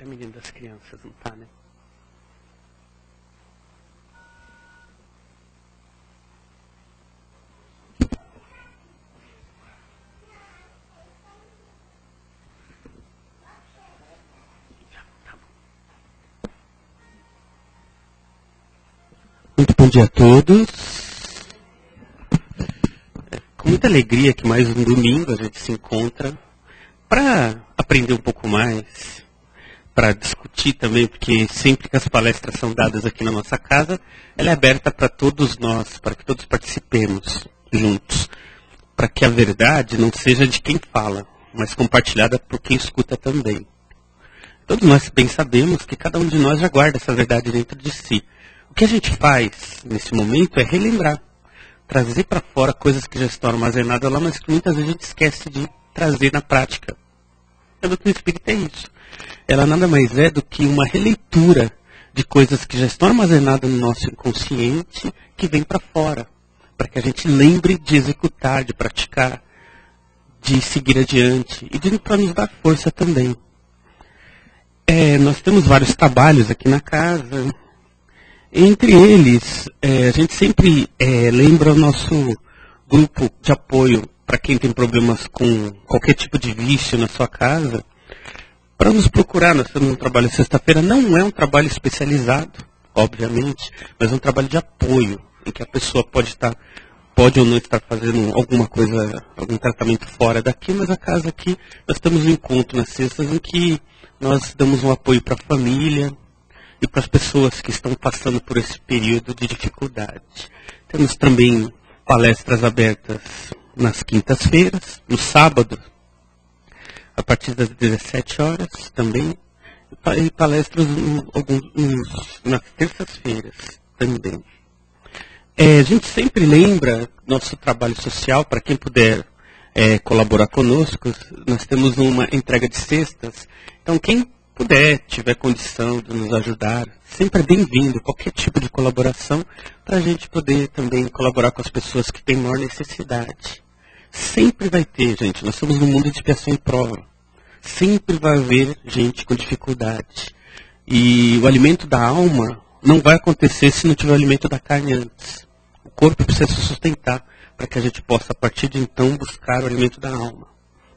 Era menino das crianças, não tá, né? Muito bom dia a todos. Com muita alegria que mais um domingo a gente se encontra para aprender um pouco mais, para discutir também, porque sempre que as palestras são dadas aqui na nossa casa, ela é aberta para todos nós, para que todos participemos juntos, para que a verdade não seja de quem fala, mas compartilhada por quem escuta também. Todos nós bem sabemos que cada um de nós já guarda essa verdade dentro de si. O que a gente faz nesse momento é relembrar, trazer para fora coisas que já estão armazenadas lá, mas que muitas vezes a gente esquece de trazer na prática. A doutrina espírita é isso. Ela nada mais é do que uma releitura de coisas que já estão armazenadas no nosso inconsciente, que vem para fora, para que a gente lembre de executar, de praticar, de seguir adiante e para nos dar força também. Nós temos vários trabalhos aqui na casa. Entre eles, a gente sempre lembra o nosso grupo de apoio para quem tem problemas com qualquer tipo de vício na sua casa, para nos procurar. Nós temos um trabalho sexta-feira, não é um trabalho especializado, obviamente, mas é um trabalho de apoio, em que a pessoa pode ou não estar fazendo alguma coisa, algum tratamento fora daqui, mas a casa aqui, nós temos um encontro nas sextas em que nós damos um apoio para a família e para as pessoas que estão passando por esse período de dificuldade. Temos também palestras abertas nas quintas-feiras, no sábado, a partir das 17 horas também, e palestras nas terças-feiras também. A gente sempre lembra nosso trabalho social, para quem puder colaborar conosco, nós temos uma entrega de cestas, então quem puder, tiver condição de nos ajudar, sempre é bem-vindo, qualquer tipo de colaboração, para a gente poder também colaborar com as pessoas que têm maior necessidade. Sempre vai ter, gente, nós somos num mundo de expiação e prova. Sempre vai haver gente com dificuldade. E o alimento da alma não vai acontecer se não tiver o alimento da carne antes. O corpo precisa se sustentar para que a gente possa, a partir de então, buscar o alimento da alma.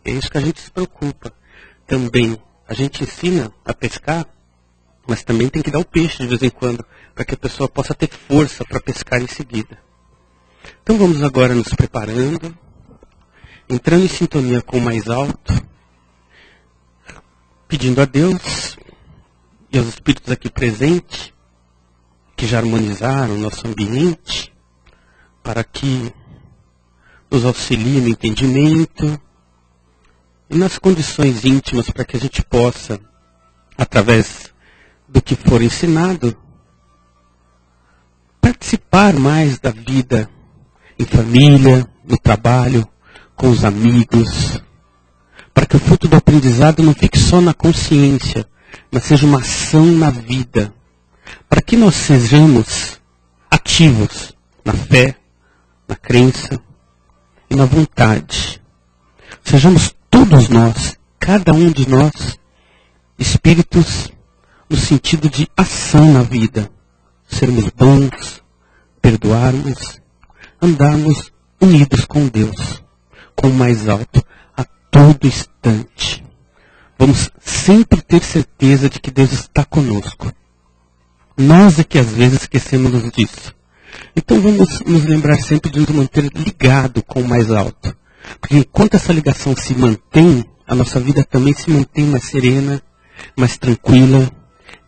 É isso que a gente se preocupa também. A gente ensina a pescar, mas também tem que dar o peixe de vez em quando, para que a pessoa possa ter força para pescar em seguida. Então vamos agora nos preparando, entrando em sintonia com o mais alto, pedindo a Deus e aos espíritos aqui presentes, que já harmonizaram o nosso ambiente, para que nos auxiliem no entendimento, e nas condições íntimas para que a gente possa, através do que for ensinado, participar mais da vida em família, no trabalho, com os amigos, para que o fruto do aprendizado não fique só na consciência, mas seja uma ação na vida, para que nós sejamos ativos na fé, na crença e na vontade. Sejamos todos nós, cada um de nós, espíritos no sentido de ação na vida. Sermos bons, perdoarmos, andarmos unidos com Deus, com o mais alto, a todo instante. Vamos sempre ter certeza de que Deus está conosco. Nós é que às vezes esquecemos disso. Então vamos nos lembrar sempre de nos manter ligado com o mais alto. Porque enquanto essa ligação se mantém, a nossa vida também se mantém mais serena, mais tranquila,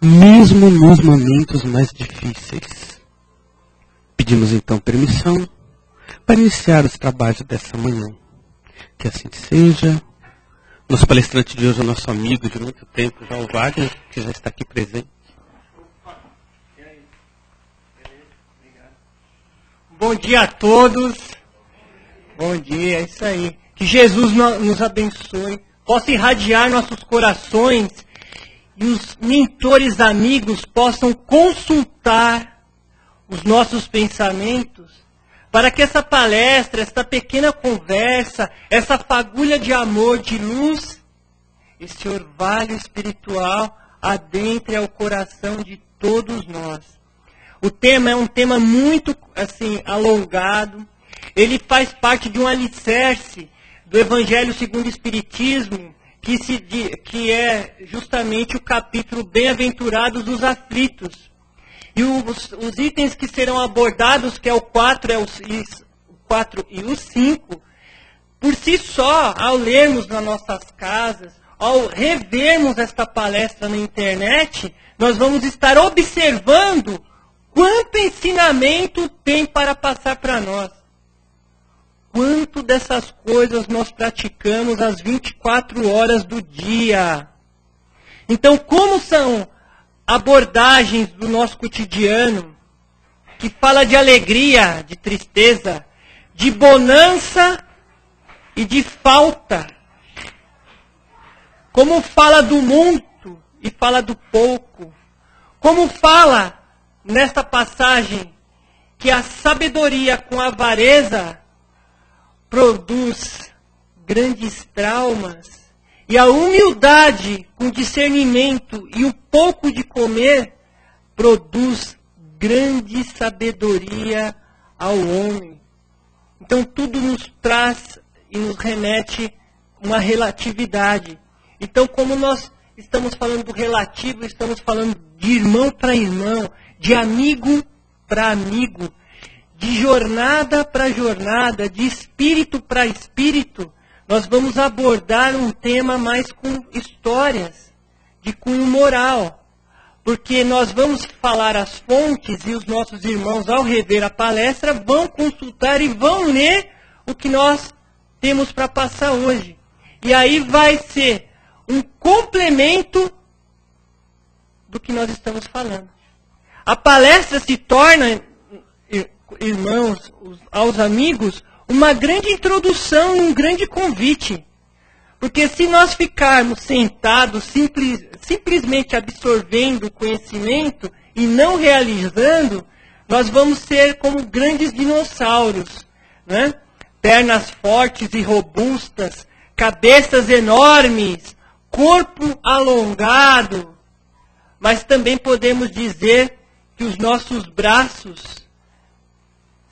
mesmo nos momentos mais difíceis. Pedimos então permissão para iniciar os trabalhos dessa manhã. Que assim seja. Nosso palestrante de hoje é nosso amigo de muito tempo, já o Wagner, que já está aqui presente. Bom dia a todos. Bom dia, é isso aí. Que Jesus nos abençoe, possa irradiar nossos corações e os mentores amigos possam consultar os nossos pensamentos para que essa palestra, essa pequena conversa, essa fagulha de amor, de luz, esse orvalho espiritual adentre ao coração de todos nós. O tema é um tema muito assim alongado. Ele faz parte de um alicerce do Evangelho segundo o Espiritismo, que é justamente o capítulo Bem-aventurados os aflitos. E os itens que serão abordados, que é o 4 e o 5, por si só, ao lermos nas nossas casas, ao revermos esta palestra na internet, nós vamos estar observando quanto ensinamento tem para passar para nós. Quanto dessas coisas nós praticamos às 24 horas do dia. Então, como são abordagens do nosso cotidiano, que fala de alegria, de tristeza, de bonança e de falta. Como fala do muito e fala do pouco. Como fala nesta passagem que a sabedoria com a avareza produz grandes traumas. E a humildade com discernimento e o pouco de comer produz grande sabedoria ao homem. Então tudo nos traz e nos remete uma relatividade. Então como nós estamos falando do relativo, estamos falando de irmão para irmão, de amigo para amigo, de jornada para jornada, de espírito para espírito, nós vamos abordar um tema mais com histórias, de cunho moral. Porque nós vamos falar as fontes e os nossos irmãos, ao rever a palestra, vão consultar e vão ler o que nós temos para passar hoje. E aí vai ser um complemento do que nós estamos falando. A palestra se torna, irmãos, aos amigos, uma grande introdução e um grande convite. Porque se nós ficarmos sentados, simplesmente absorvendo o conhecimento e não realizando, nós vamos ser como grandes dinossauros, né? Pernas fortes e robustas, cabeças enormes, corpo alongado. Mas também podemos dizer que os nossos braços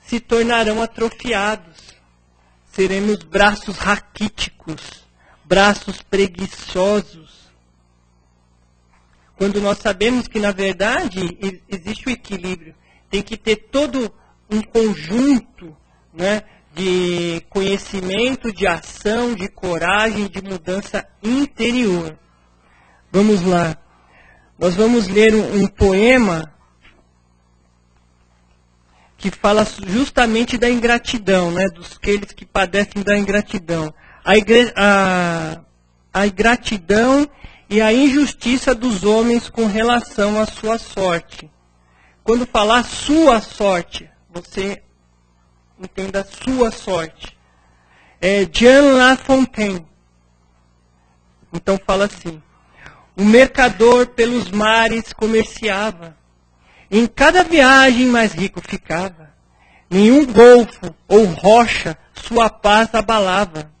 se tornarão atrofiados. Seremos braços raquíticos, braços preguiçosos. Quando nós sabemos que, na verdade, existe o equilíbrio. Tem que ter todo um conjunto, né, de conhecimento, de ação, de coragem, de mudança interior. Vamos lá. Nós vamos ler um poema que fala justamente da ingratidão, né, dos aqueles que padecem da ingratidão. A ingratidão e a injustiça dos homens com relação à sua sorte. Quando falar sua sorte, você entenda a sua sorte. É Jean La Fontaine. Então fala assim: o mercador pelos mares comerciava. Em cada viagem mais rico ficava. Nenhum golfo ou rocha sua paz abalava.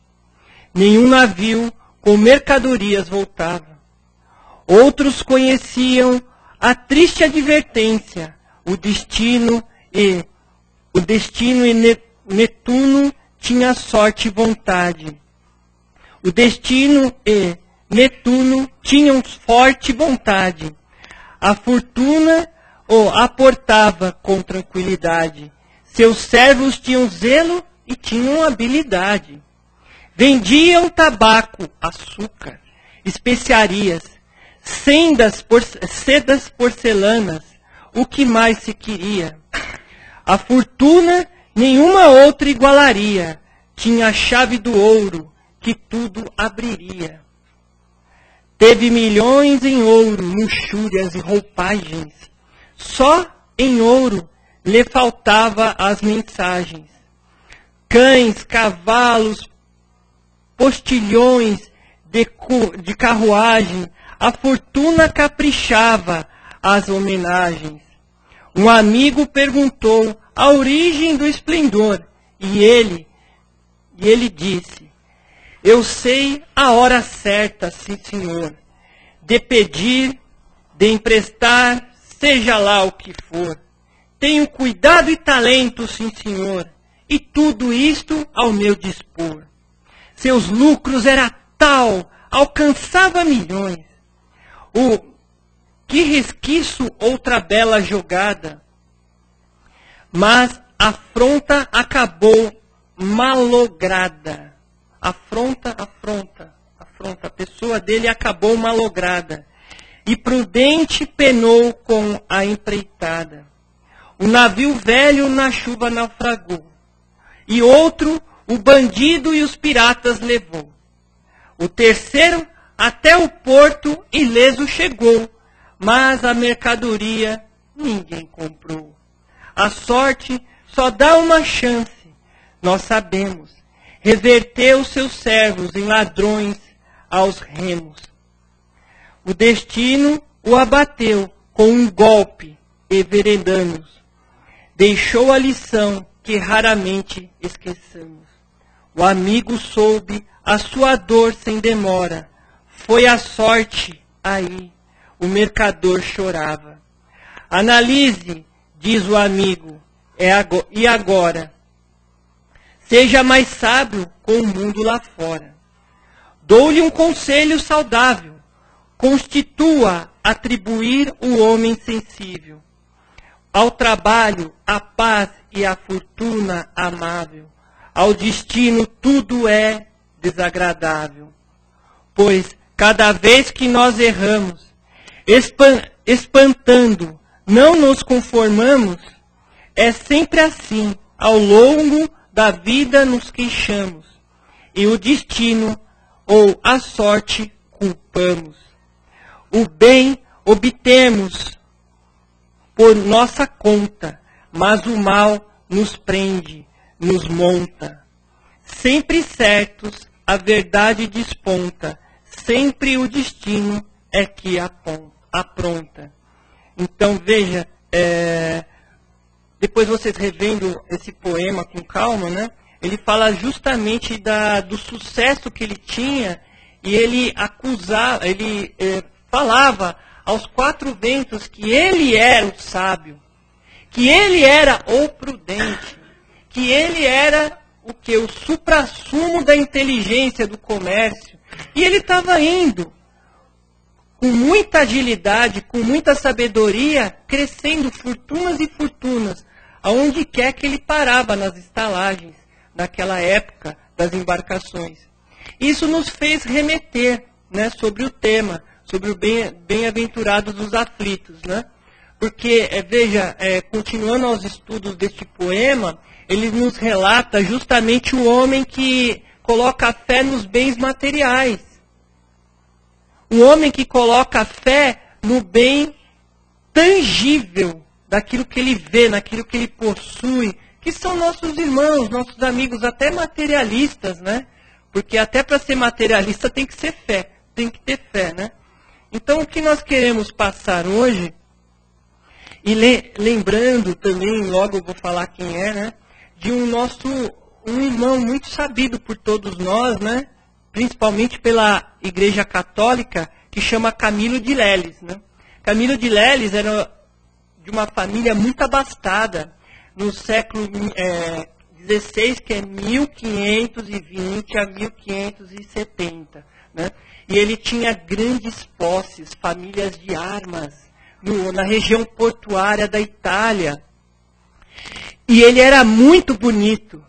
Nenhum navio com mercadorias voltava. Outros conheciam a triste advertência, o destino e Netuno tinha sorte e vontade. O destino e Netuno tinham forte vontade. A fortuna o aportava com tranquilidade. Seus servos tinham zelo e tinham habilidade. Vendiam tabaco, açúcar, especiarias, sedas porcelanas, o que mais se queria. A fortuna nenhuma outra igualaria, tinha a chave do ouro, que tudo abriria. Teve milhões em ouro, luxúrias e roupagens. Só em ouro lhe faltava as mensagens. Cães, cavalos, postilhões de carruagem, a fortuna caprichava as homenagens. Um amigo perguntou a origem do esplendor, e ele disse: eu sei a hora certa, sim senhor, de pedir de emprestar, seja lá o que for. Tenho cuidado e talento, sim senhor, e tudo isto ao meu dispor. Seus lucros era tal, alcançava milhões. O que resquício outra bela jogada, mas a afronta acabou malograda. Afronta, a pessoa dele acabou malograda. E prudente penou com a empreitada. O navio velho na chuva naufragou. E outro, o bandido e os piratas levou. O terceiro, até o porto ileso chegou. Mas a mercadoria ninguém comprou. A sorte só dá uma chance, nós sabemos. Reverteu seus servos em ladrões aos remos. O destino o abateu com um golpe e veredanos. Deixou a lição que raramente esqueçamos. O amigo soube a sua dor sem demora. Foi a sorte aí, o mercador chorava. Analise, diz o amigo, e agora? Seja mais sábio com o mundo lá fora. Dou-lhe um conselho saudável. Constitua atribuir o homem sensível. Ao trabalho, a paz e a fortuna amável. Ao destino tudo é desagradável. Pois, cada vez que nós erramos, espantando, não nos conformamos, é sempre assim, ao longo da vida nos queixamos, e o destino ou a sorte culpamos. O bem obtemos por nossa conta, mas o mal nos prende, nos monta. Sempre certos, a verdade desponta, sempre o destino é que apronta. Então veja, depois vocês revendo esse poema com calma, né? Ele fala justamente do sucesso que ele tinha, e ele falava aos quatro ventos que ele era o sábio, que ele era o prudente, que ele era o suprassumo da inteligência do comércio. E ele estava indo com muita agilidade, com muita sabedoria, crescendo fortunas e fortunas, aonde quer que ele parava nas estalagens, naquela época das embarcações. Isso nos fez remeter, né, sobre o tema, sobre o bem-aventurados dos aflitos, né? Porque, veja, continuando aos estudos deste poema, ele nos relata justamente o homem que coloca fé nos bens materiais. O homem que coloca fé no bem tangível, daquilo que ele vê, naquilo que ele possui, que são nossos irmãos, nossos amigos, até materialistas, né? Porque até para ser materialista tem que ser fé, tem que ter fé, né? Então o que nós queremos passar hoje, e lembrando também, logo eu vou falar quem é, né? De um irmão muito sabido por todos nós, né? Principalmente pela Igreja Católica, que chama Camilo de Leles, né? Camilo de Leles era de uma família muito abastada, no século XVI, que é 1520 a 1570, né? E ele tinha grandes posses, famílias de armas, na região portuária da Itália. E ele era muito bonito.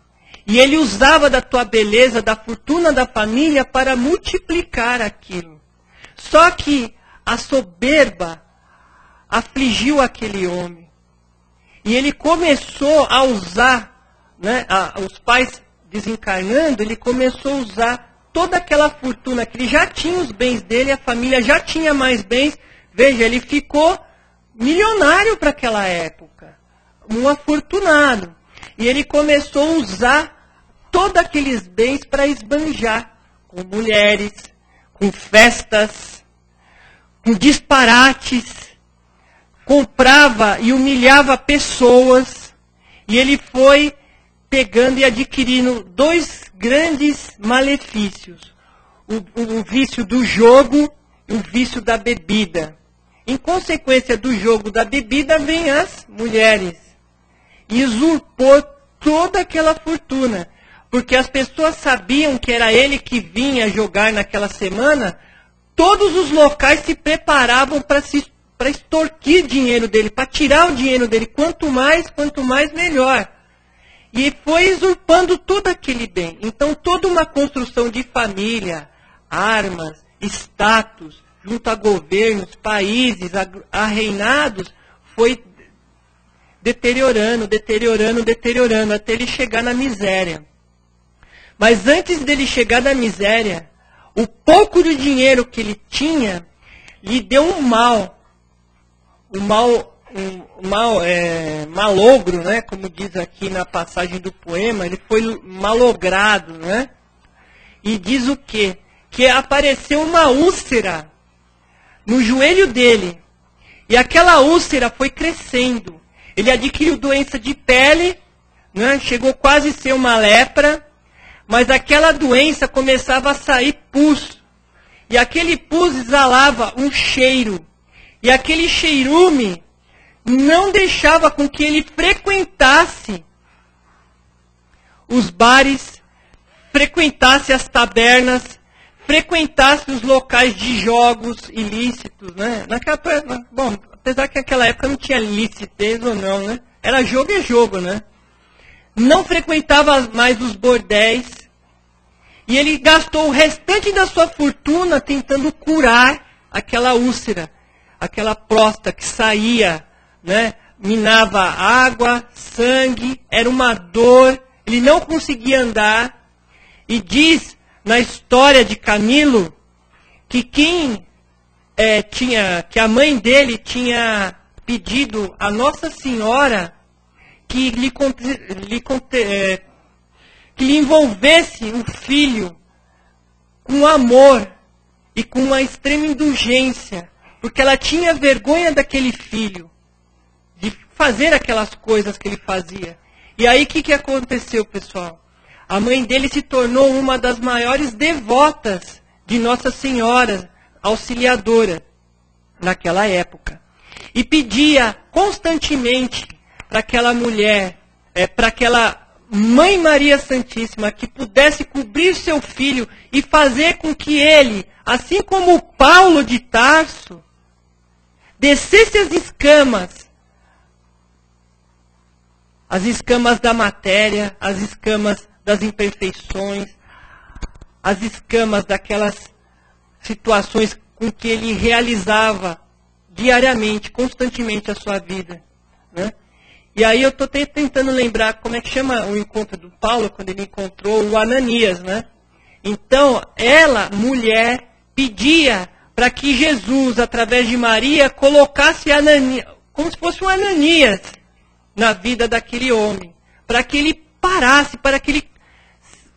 E ele usava da tua beleza, da fortuna da família para multiplicar aquilo. Só que a soberba afligiu aquele homem. E ele começou a usar, né, os pais desencarnando, ele começou a usar toda aquela fortuna, que ele já tinha os bens dele, a família já tinha mais bens. Veja, ele ficou milionário para aquela época, um afortunado. E ele começou a usar todos aqueles bens para esbanjar, com mulheres, com festas, com disparates, comprava e humilhava pessoas, e ele foi pegando e adquirindo dois grandes malefícios, o vício do jogo e o vício da bebida. Em consequência do jogo da bebida, vêm as mulheres. E usurpou toda aquela fortuna. Porque as pessoas sabiam que era ele que vinha jogar naquela semana. Todos os locais se preparavam para extorquir dinheiro dele, para tirar o dinheiro dele. Quanto mais, melhor. E foi usurpando todo aquele bem. Então, toda uma construção de família, armas, status, junto a governos, países, a reinados, foi deteriorando, até ele chegar na miséria. Mas antes dele chegar na miséria, o pouco de dinheiro que ele tinha, lhe deu um malogro, né? Como diz aqui na passagem do poema, ele foi malogrado, né? E diz o quê? Que apareceu uma úlcera no joelho dele. E aquela úlcera foi crescendo. Ele adquiriu doença de pele, né? Chegou quase a ser uma lepra, mas aquela doença começava a sair pus. E aquele pus exalava um cheiro. E aquele cheirume não deixava com que ele frequentasse os bares, frequentasse as tabernas, frequentasse os locais de jogos ilícitos, né? Bom, apesar que naquela época não tinha licitez ou não, né? Era jogo e jogo, né? Não frequentava mais os bordéis. E ele gastou o restante da sua fortuna tentando curar aquela úlcera, aquela próstata que saía, né? Minava água, sangue, era uma dor, ele não conseguia andar. E diz na história de Camilo que que a mãe dele tinha pedido a Nossa Senhora que lhe envolvesse o filho com amor e com uma extrema indulgência, porque ela tinha vergonha daquele filho, de fazer aquelas coisas que ele fazia. E aí o que aconteceu, pessoal? A mãe dele se tornou uma das maiores devotas de Nossa Senhora Auxiliadora naquela época. E pedia constantemente para aquela mulher, para aquela Mãe Maria Santíssima, que pudesse cobrir seu filho e fazer com que ele, assim como Paulo de Tarso, descesse as escamas da matéria, as escamas das imperfeições, as escamas daquelas situações com que ele realizava diariamente, constantemente a sua vida, né? E aí eu estou tentando lembrar como é que chama o encontro do Paulo, quando ele encontrou o Ananias, né? Então, ela, mulher, pedia para que Jesus, através de Maria, colocasse Ananias, como se fosse um Ananias, na vida daquele homem, para que ele parasse, para que ele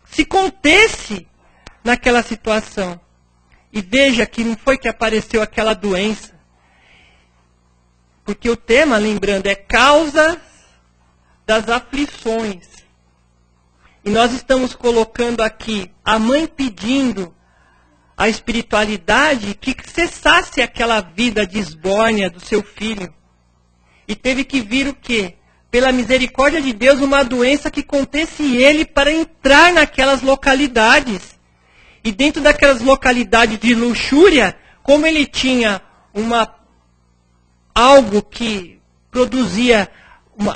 se contesse naquela situação. E veja que não foi que apareceu aquela doença, porque o tema, lembrando, é causa das aflições. E nós estamos colocando aqui a mãe pedindo a espiritualidade que cessasse aquela vida de esbórnia do seu filho. E teve que vir o quê? Pela misericórdia de Deus, uma doença que contesse ele para entrar naquelas localidades. E dentro daquelas localidades de luxúria, como ele tinha algo que produzia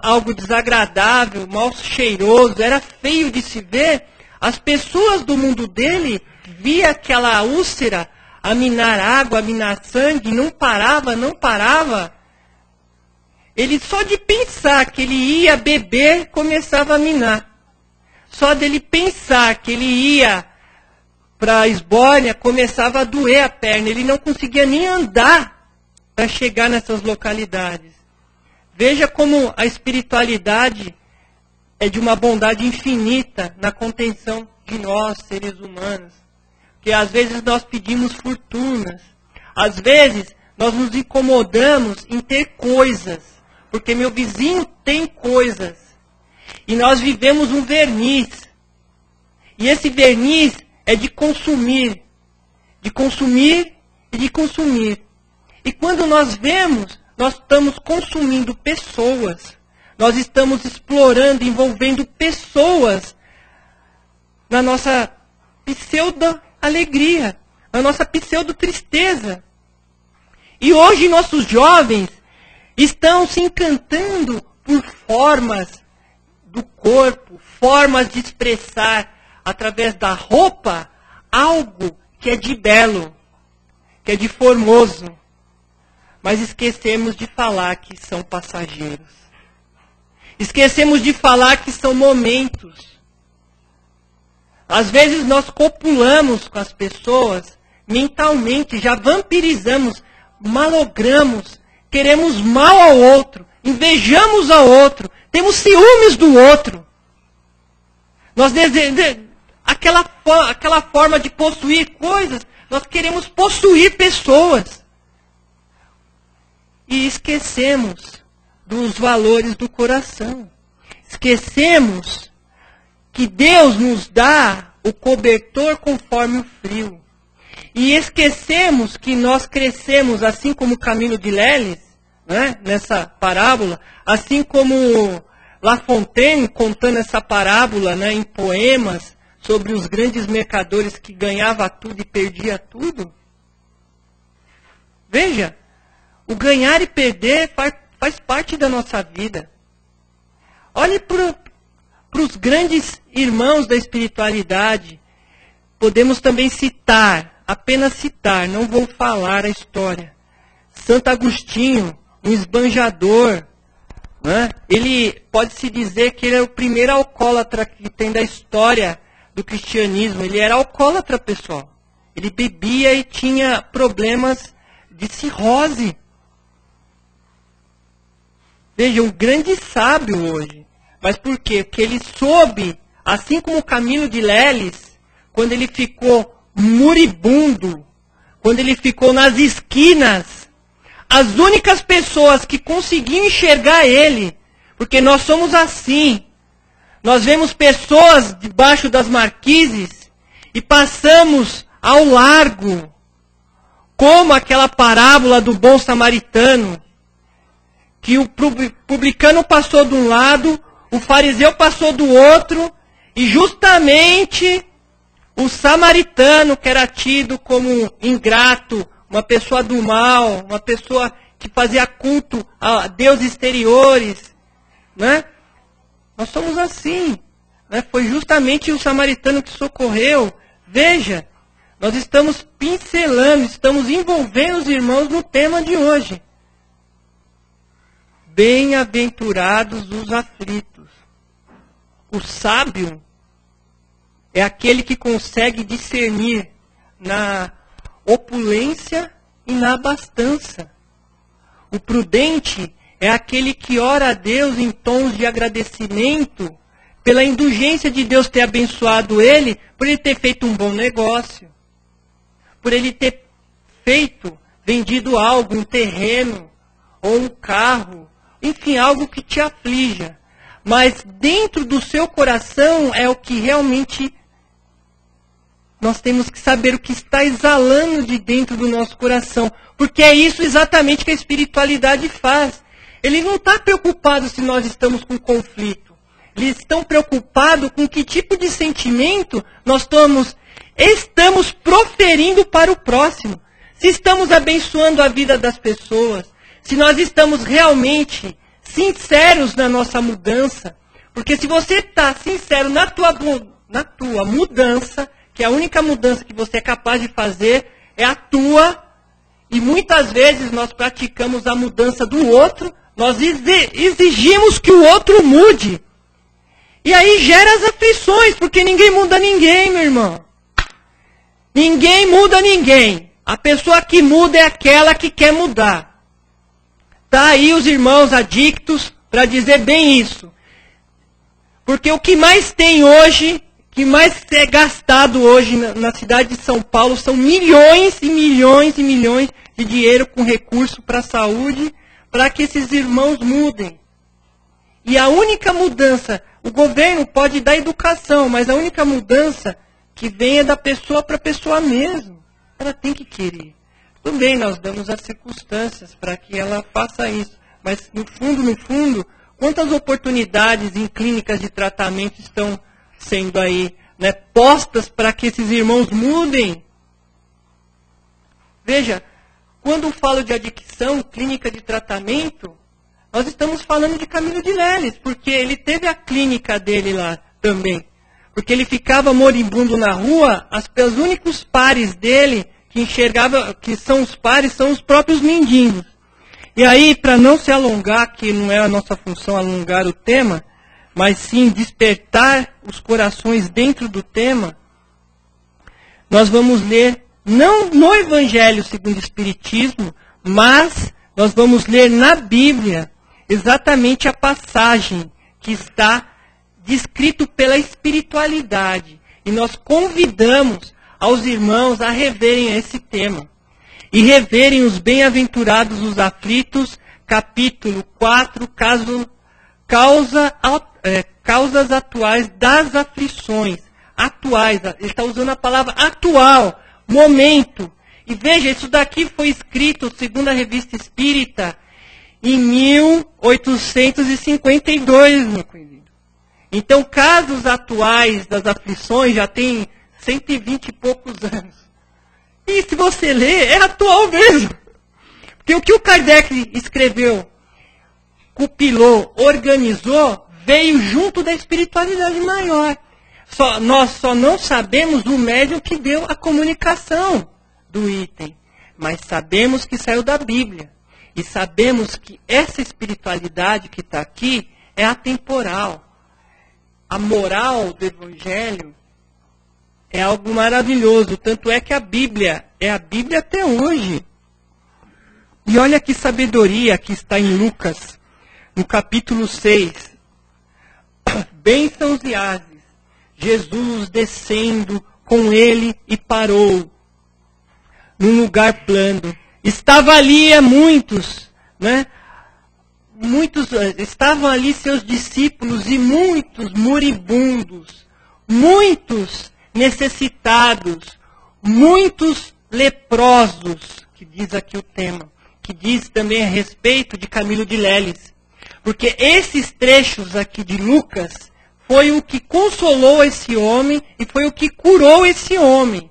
algo desagradável, mal cheiroso, era feio de se ver, as pessoas do mundo dele via aquela úlcera a minar água, a minar sangue, não parava. Ele só de pensar que ele ia beber, começava a minar. Só dele pensar que ele ia para a esbórnia, começava a doer a perna. Ele não conseguia nem andar para chegar nessas localidades. Veja como a espiritualidade é de uma bondade infinita na contenção de nós, seres humanos. Porque às vezes nós pedimos fortunas. Às vezes nós nos incomodamos em ter coisas. Porque meu vizinho tem coisas. E nós vivemos um verniz. E esse verniz é de consumir. De consumir e de consumir. E quando nós vemos, nós estamos consumindo pessoas. Nós estamos explorando, envolvendo pessoas na nossa pseudo-alegria, na nossa pseudo-tristeza. E hoje nossos jovens estão se encantando por formas do corpo, formas de expressar através da roupa algo que é de belo, que é de formoso. Mas esquecemos de falar que são passageiros. Esquecemos de falar que são momentos. Às vezes nós copulamos com as pessoas mentalmente, já vampirizamos, malogramos, queremos mal ao outro, invejamos ao outro, temos ciúmes do outro. Nós aquela forma de possuir coisas, nós queremos possuir pessoas. E esquecemos dos valores do coração. Esquecemos que Deus nos dá o cobertor conforme o frio. E esquecemos que nós crescemos, assim como o caminho de Leles, né, nessa parábola, assim como La Fontaine, contando essa parábola, né, em poemas, sobre os grandes mercadores que ganhavam tudo e perdia tudo. Veja, o ganhar e perder faz parte da nossa vida. Olhe para os grandes irmãos da espiritualidade. Podemos também citar, apenas citar, não vou falar a história. Santo Agostinho, um esbanjador, né? Ele pode-se dizer que ele é o primeiro alcoólatra que tem da história do cristianismo. Ele era alcoólatra, pessoal. Ele bebia e tinha problemas de cirrose. Veja, um grande sábio hoje. Mas por quê? Porque ele soube, assim como o caminho de Leles, quando ele ficou moribundo, quando ele ficou nas esquinas, as únicas pessoas que conseguiam enxergar ele, porque nós somos assim, nós vemos pessoas debaixo das marquises e passamos ao largo, como aquela parábola do bom samaritano, que o publicano passou de um lado, o fariseu passou do outro, e justamente o samaritano, que era tido como ingrato, uma pessoa do mal, uma pessoa que fazia culto a deuses exteriores, né? Nós somos assim, né? Foi justamente o samaritano que socorreu. Veja, nós estamos pincelando, estamos envolvendo os irmãos no tema de hoje. Bem-aventurados os aflitos. O sábio é aquele que consegue discernir na opulência e na abastança. O prudente é aquele que ora a Deus em tons de agradecimento pela indulgência de Deus ter abençoado ele, por ele ter feito um bom negócio, por ele ter vendido algo, um terreno ou um carro, enfim, algo que te aflija. Mas dentro do seu coração é o que realmente nós temos que saber o que está exalando de dentro do nosso coração. Porque é isso exatamente que a espiritualidade faz. Ele não está preocupado se nós estamos com conflito. Eles estão preocupados com que tipo de sentimento nós estamos proferindo para o próximo. Se estamos abençoando a vida das pessoas. Se nós estamos realmente sinceros na nossa mudança. Porque se você está sincero na tua mudança, que a única mudança que você é capaz de fazer é a tua, e muitas vezes nós praticamos a mudança do outro, nós exigimos que o outro mude. E aí gera as aflições, porque ninguém muda ninguém, meu irmão. Ninguém muda ninguém. A pessoa que muda é aquela que quer mudar. Tá aí os irmãos adictos para dizer bem isso. Porque o que mais tem hoje, que mais é gastado hoje na cidade de São Paulo são milhões e milhões e milhões de dinheiro com recurso para a saúde, para que esses irmãos mudem. E a única mudança, o governo pode dar educação, mas a única mudança que vem é da pessoa para a pessoa mesmo. Ela tem que querer. Tudo bem, nós damos as circunstâncias para que ela faça isso. Mas, no fundo, quantas oportunidades em clínicas de tratamento estão sendo aí, né, postas para que esses irmãos mudem? Veja, quando falo de adicção, clínica de tratamento, nós estamos falando de Camilo de Leles, porque ele teve a clínica dele lá também. Porque ele ficava moribundo na rua, os únicos pares dele que enxergava, que são os pares, são os próprios mendigos. E aí, para não se alongar, que não é a nossa função alongar o tema, mas sim despertar os corações dentro do tema, nós vamos ler, não no Evangelho segundo o Espiritismo, mas nós vamos ler na Bíblia exatamente a passagem que está descrito pela espiritualidade. E nós convidamos aos irmãos a reverem esse tema. E reverem os bem-aventurados os aflitos, capítulo 4, causas atuais das aflições. Atuais, ele está usando a palavra atual, momento. E veja, isso daqui foi escrito, segundo a Revista Espírita, em 1852, meu querido. Então, casos atuais das aflições já tem 120 e poucos anos. E se você ler, é atual mesmo. Porque o que o Kardec escreveu, compilou, organizou, veio junto da espiritualidade maior. Nós só não sabemos o médium que deu a comunicação do item. Mas sabemos que saiu da Bíblia. E sabemos que essa espiritualidade que está aqui é atemporal. A moral do Evangelho é algo maravilhoso. Tanto é que a Bíblia é a Bíblia até hoje. E olha que sabedoria que está em Lucas, no capítulo 6. Bênçãos e ases. Jesus descendo com ele e parou num lugar plano. Estava ali muitos, né? Estavam ali seus discípulos e muitos moribundos, muitos necessitados, muitos leprosos, que diz aqui o tema, que diz também a respeito de Camilo de Leles. Porque esses trechos aqui de Lucas foi o que consolou esse homem e foi o que curou esse homem.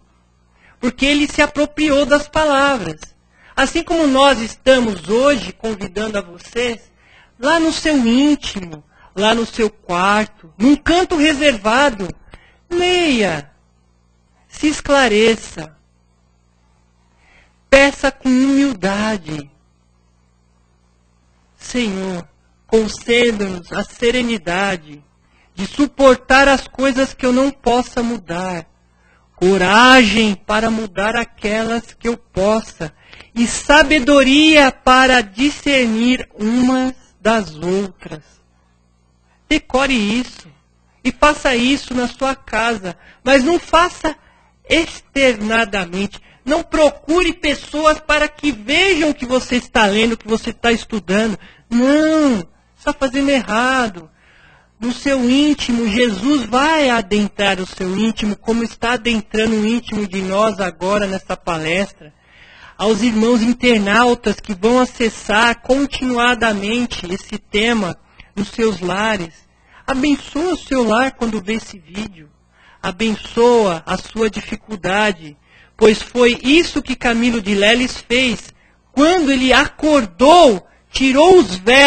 Porque ele se apropriou das palavras. Assim como nós estamos hoje convidando a vocês, lá no seu íntimo, lá no seu quarto, num canto reservado, leia, se esclareça, peça com humildade. Senhor, conceda-nos a serenidade de suportar as coisas que eu não possa mudar, coragem para mudar aquelas que eu possa, e sabedoria para discernir umas das outras. Decore isso. E faça isso na sua casa. Mas não faça externadamente. Não procure pessoas para que vejam que você está lendo, que você está estudando. Não. Está fazendo errado. No seu íntimo, Jesus vai adentrar o seu íntimo, como está adentrando o íntimo de nós agora nessa palestra. Aos irmãos internautas que vão acessar continuadamente esse tema nos seus lares. Abençoa o seu lar quando vê esse vídeo. Abençoa a sua dificuldade. Pois foi isso que Camilo de Leles fez. Quando ele acordou, tirou os véus